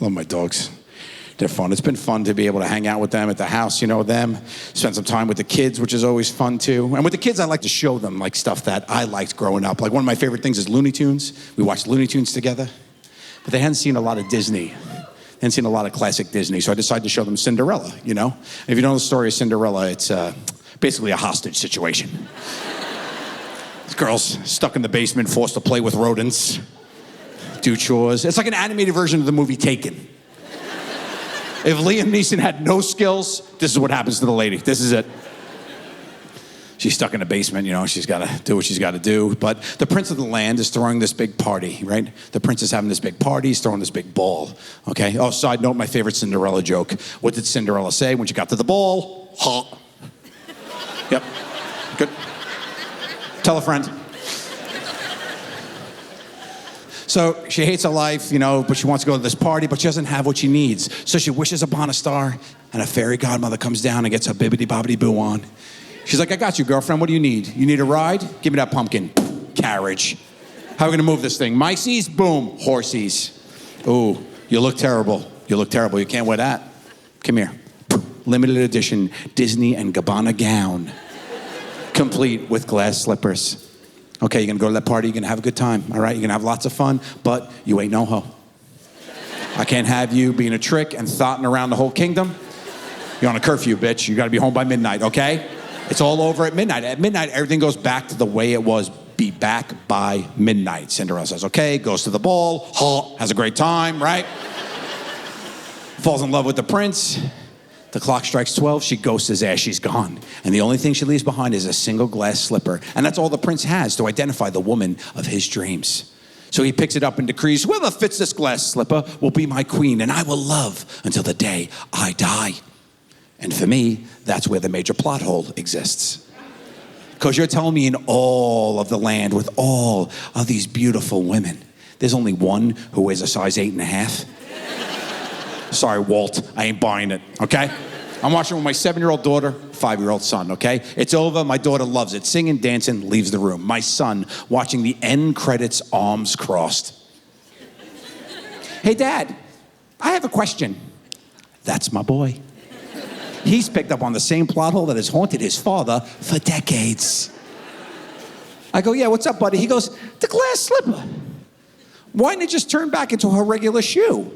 Love my dogs. They're fun. It's been fun to be able to hang out with them at the house, spend some time with the kids, which is always fun too. And with the kids, I like to show them like stuff that I liked growing up. Like one of my favorite things is Looney Tunes. We watched Looney Tunes together, but they hadn't seen a lot of Disney. They hadn't seen a lot of classic Disney, so I decided to show them Cinderella, If you know the story of Cinderella, it's basically a hostage situation. This girl's stuck in the basement, forced to play with rodents, do chores. It's like an animated version of the movie Taken. If Liam Neeson had no skills, this is what happens to the lady. This is it. She's stuck in a basement, she's got to do what she's got to do. But the prince of the land is throwing this big party, right? The prince is having this big party, he's throwing this big ball, okay? Oh, side note, my favorite Cinderella joke. What did Cinderella say when she got to the ball? Ha. Yep, good. Tell a friend. So she hates her life, but she wants to go to this party, but she doesn't have what she needs. So she wishes upon a star, and a fairy godmother comes down and gets her bibbidi-bobbidi-boo on. She's like, I got you, girlfriend. What do you need? You need a ride? Give me that pumpkin. Carriage. How are we going to move this thing? Miceys? Boom. Horsies. Ooh, you look terrible. You look terrible. You can't wear that. Come here. Limited edition Disney and Gabbana gown. Complete with glass slippers. Okay, you're going to go to that party, you're going to have a good time, all right? You're going to have lots of fun, but you ain't no hoe. I can't have you being a trick and thotting around the whole kingdom. You're on a curfew, bitch. You got to be home by midnight, okay? It's all over at midnight. At midnight, everything goes back to the way it was. Be back by midnight. Cinderella says, okay, goes to the ball, has a great time, right? Falls in love with the prince. The clock strikes 12, she ghosts his ass, she's gone. And the only thing she leaves behind is a single glass slipper. And that's all the prince has to identify the woman of his dreams. So he picks it up and decrees, whoever fits this glass slipper will be my queen, and I will love until the day I die. And for me, that's where the major plot hole exists. Because you're telling me in all of the land with all of these beautiful women, there's only one who wears a size 8.5? Sorry, Walt, I ain't buying it, okay? I'm watching with my 7-year-old daughter, 5-year-old son, okay? It's over, my daughter loves it. Singing, dancing, leaves the room. My son, watching the end credits, arms crossed. Hey, Dad, I have a question. That's my boy. He's picked up on the same plot hole that has haunted his father for decades. I go, yeah, what's up, buddy? He goes, the glass slipper. Why didn't it just turn back into her regular shoe?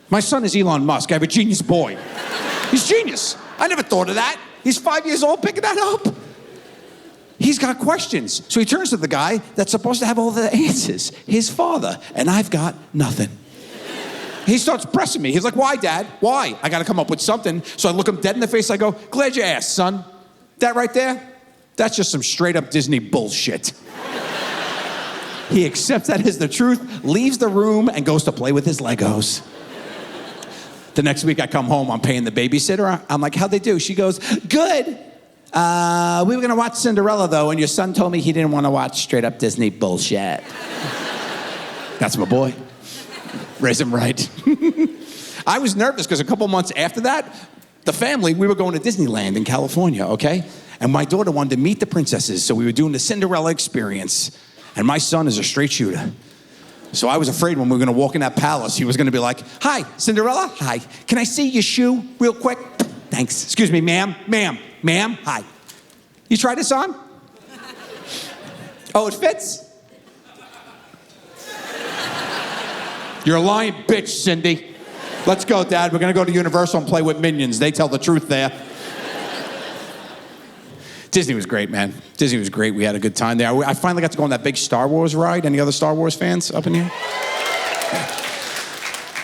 My son is Elon Musk. I have a genius boy. He's genius. I never thought of that. He's 5 years old picking that up. He's got questions. So he turns to the guy that's supposed to have all the answers, his father, and I've got nothing. He starts pressing me. He's like, why, Dad? Why? I got to come up with something. So I look him dead in the face. I go, glad you asked, son. That right there, that's just some straight up Disney bullshit. He accepts that as the truth, leaves the room, and goes to play with his Legos. The next week I come home, I'm paying the babysitter. I'm like, how'd they do? She goes, good. We were gonna watch Cinderella though, and your son told me he didn't want to watch straight up Disney bullshit. That's my boy. Raise him right. I was nervous because a couple months after that, the family, we were going to Disneyland in California, okay? And my daughter wanted to meet the princesses, so we were doing the Cinderella experience. And my son is a straight shooter. So I was afraid when we were going to walk in that palace, he was going to be like, hi, Cinderella, hi. Can I see your shoe real quick? Thanks. Excuse me, ma'am, hi. You tried this on? Oh, it fits? You're a lying bitch, Cindy. Let's go, Dad. We're going to go to Universal and play with Minions. They tell the truth there. Disney was great, man. Disney was great. We had a good time there. I finally got to go on that big Star Wars ride. Any other Star Wars fans up in here? Yeah.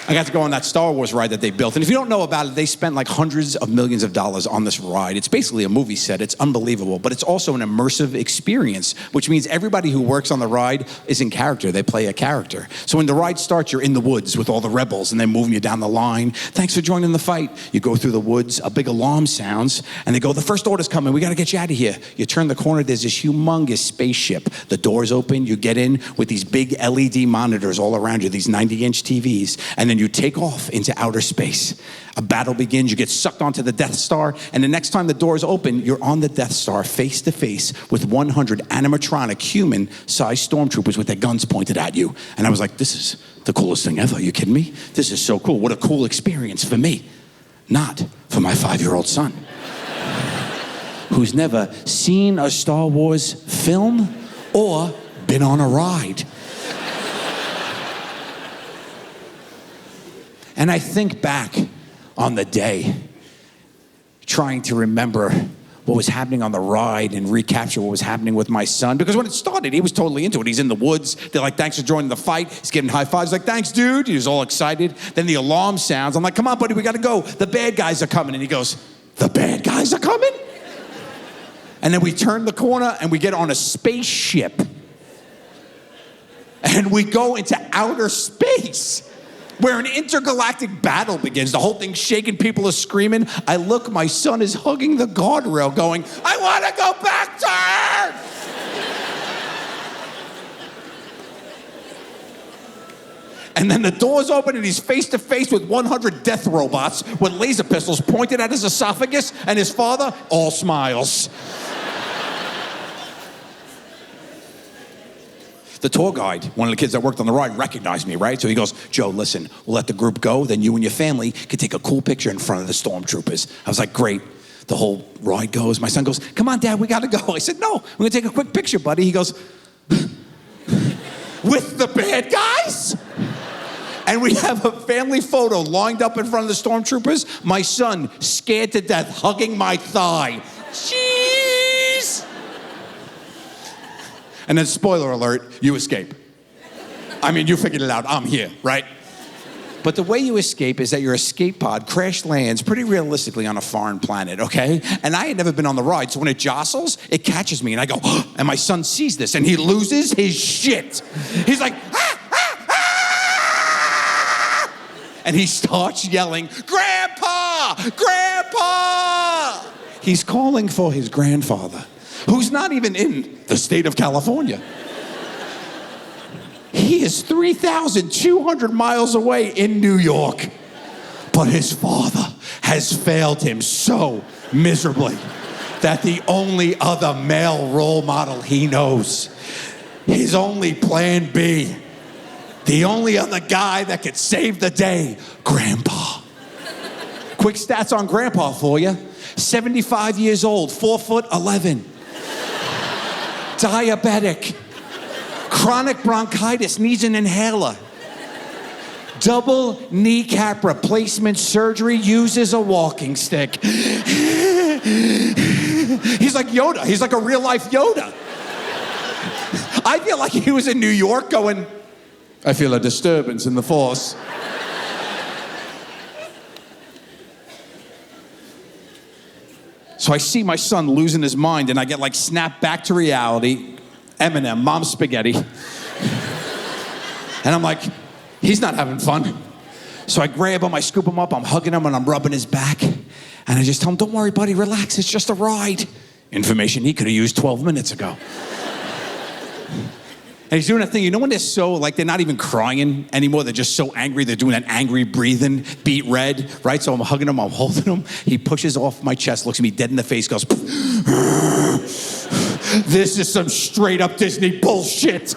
I got to go on that Star Wars ride that they built. And if you don't know about it, they spent like hundreds of millions of dollars on this ride. It's basically a movie set. It's unbelievable. But it's also an immersive experience, which means everybody who works on the ride is in character. They play a character. So when the ride starts, you're in the woods with all the rebels, and they're moving you down the line. Thanks for joining the fight. You go through the woods, a big alarm sounds, and they go, the first order's coming. We got to get you out of here. You turn the corner, there's this humongous spaceship. The doors open, you get in with these big LED monitors all around you, these 90-inch TVs, and then you take off into outer space. A battle begins, you get sucked onto the Death Star, and the next time the doors open, you're on the Death Star face to face with 100 animatronic human-sized stormtroopers with their guns pointed at you. And I was like, this is the coolest thing ever. Are you kidding me? This is so cool. What a cool experience for me. Not for my 5-year-old son, who's never seen a Star Wars film or been on a ride. And I think back on the day, trying to remember what was happening on the ride and recapture what was happening with my son. Because when it started, he was totally into it. He's in the woods. They're like, thanks for joining the fight. He's giving high fives. Like, thanks, dude. He was all excited. Then the alarm sounds. I'm like, come on, buddy, we got to go. The bad guys are coming. And he goes, the bad guys are coming? And then we turn the corner and we get on a spaceship. And we go into outer space, where an intergalactic battle begins. The whole thing's shaking, people are screaming. I look, my son is hugging the guardrail going, I want to go back to Earth! And then the doors open and he's face to face with 100 death robots with laser pistols pointed at his esophagus, and his father all smiles. The tour guide, one of the kids that worked on the ride, recognized me, right? So he goes, Joe, listen, we'll let the group go, then you and your family can take a cool picture in front of the stormtroopers. I was like, great. The whole ride goes. My son goes, come on, Dad, we gotta go. I said, no, we're gonna take a quick picture, buddy. He goes, with the bad guys? And we have a family photo lined up in front of the stormtroopers. My son, scared to death, hugging my thigh. Jeez! And then, spoiler alert, you escape. I mean, you figured it out. I'm here, right? But the way you escape is that your escape pod crash lands pretty realistically on a foreign planet, okay? And I had never been on the ride, so when it jostles, it catches me, and I go, oh, and my son sees this, and he loses his shit. He's like, ah, ah, ah! And he starts yelling, Grandpa! Grandpa! He's calling for his grandfather, who's not even in the state of California. He is 3,200 miles away in New York. But his father has failed him so miserably that the only other male role model he knows, his only plan B, the only other guy that could save the day, Grandpa. Quick stats on Grandpa for you. 75 years old, 4'11". Diabetic, chronic bronchitis, needs an inhaler, double kneecap replacement surgery, uses a walking stick. He's like Yoda. He's like a real life Yoda. I feel like he was in New York going, I feel a disturbance in the force. So I see my son losing his mind, and I get like snapped back to reality. Eminem, Mom's spaghetti. And I'm like, he's not having fun. So I grab him, I scoop him up, I'm hugging him, and I'm rubbing his back. And I just tell him, don't worry, buddy, relax, it's just a ride. Information he could have used 12 minutes ago. And he's doing that thing, you know when they're so, like, they're not even crying anymore, they're just so angry, they're doing that angry breathing, beat red, right? So I'm hugging him, I'm holding him. He pushes off my chest, looks at me dead in the face, goes, this is some straight up Disney bullshit.